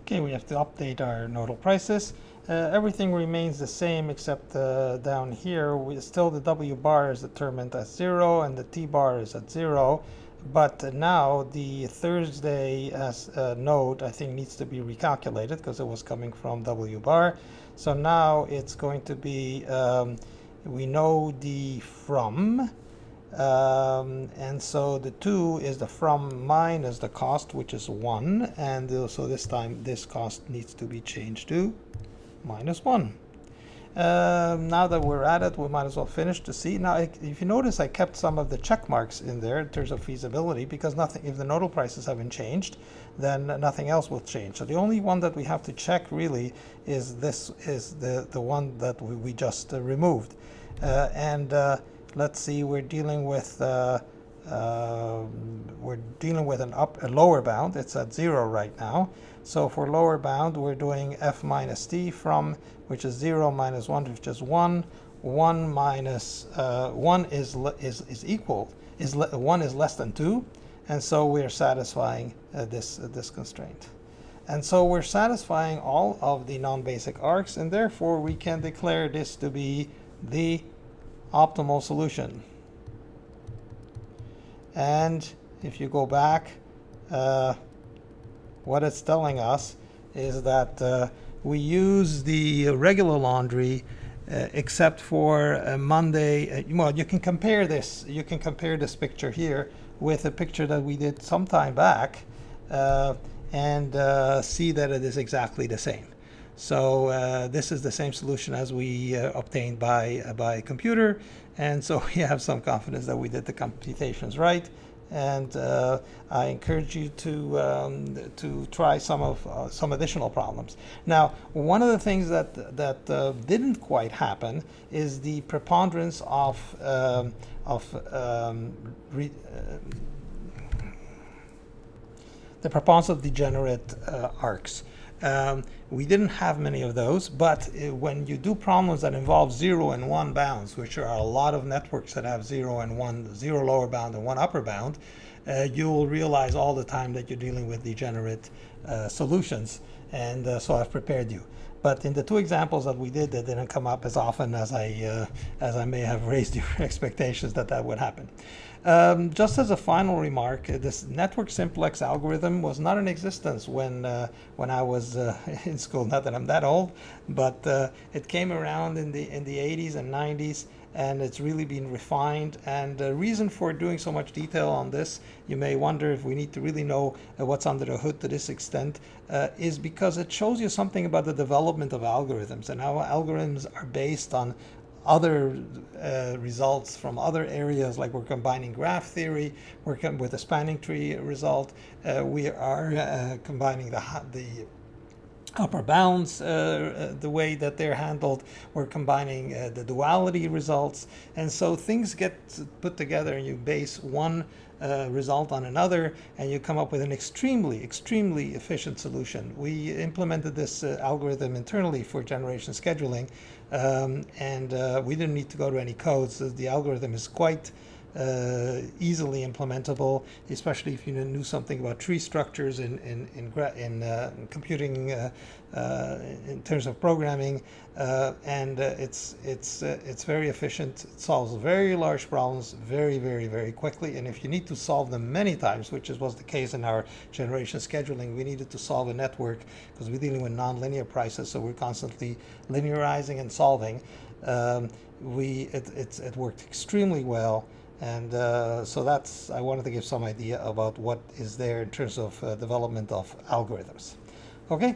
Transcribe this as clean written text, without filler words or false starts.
Okay, we have to update our nodal prices. Everything remains the same except down here. Still the W bar is determined as 0 and the T bar is at 0. But now the Thursday as node, I think, needs to be recalculated because it was coming from W bar. So now it's going to be, we know the from. And so the 2 is the from minus the cost, which is 1, and so this time this cost needs to be changed to -1. Now that we're at it, we might as well finish to see. Now, if you notice, I kept some of the check marks in there in terms of feasibility, because nothing, if the nodal prices haven't changed, then nothing else will change. So the only one that we have to check really is this, is the one that we just removed. Let's see, we're dealing with a lower bound. It's at 0 right now. So for lower bound, we're doing f minus t from, which is 0 minus 1, which is 1. 1 minus 1 is equal, 1 is less than 2, and so we're satisfying this constraint. And so we're satisfying all of the non-basic arcs, and therefore we can declare this to be the optimal solution. And if you go back, what it's telling us is that we use the regular laundry except for Monday. Well, you can compare this. You can compare this picture here with a picture that we did some time back and see that it is exactly the same. So this is the same solution as we obtained by computer, and so we have some confidence that we did the computations right. And I encourage you to try some additional problems. Now, one of the things that didn't quite happen is the preponderance of degenerate arcs. We didn't have many of those, but when you do problems that involve 0 and 1 bounds, which are a lot of networks that have 0 and 1, 0 lower bound and 1 upper bound, you'll realize all the time that you're dealing with degenerate solutions, and so I've prepared you. But in the two examples that we did, they didn't come up as often as I may have raised your expectations that would happen. Just as a final remark, this network simplex algorithm was not in existence when I was in school. Not that I'm that old, but it came around in the 80s and 90s, and it's really been refined. And the reason for doing so much detail on this, you may wonder if we need to really know what's under the hood to this extent, is because it shows you something about the development of algorithms and how algorithms are based on other results from other areas, like we're combining graph theory, we're with a spanning tree result, we are combining the upper bounds, the way that they're handled, we're combining the duality results, and so things get put together and you base one result on another, and you come up with an extremely efficient solution. We implemented this algorithm internally for generation scheduling, and we didn't need to go to any codes. The algorithm is quite easily implementable, especially if you knew something about tree structures in computing in terms of programming, and it's very efficient. It solves very large problems very quickly, and if you need to solve them many times, which was the case in our generation scheduling, we needed to solve a network because we're dealing with nonlinear prices, so we're constantly linearizing and solving. It worked extremely well. And so I wanted to give some idea about what is there in terms of development of algorithms. Okay.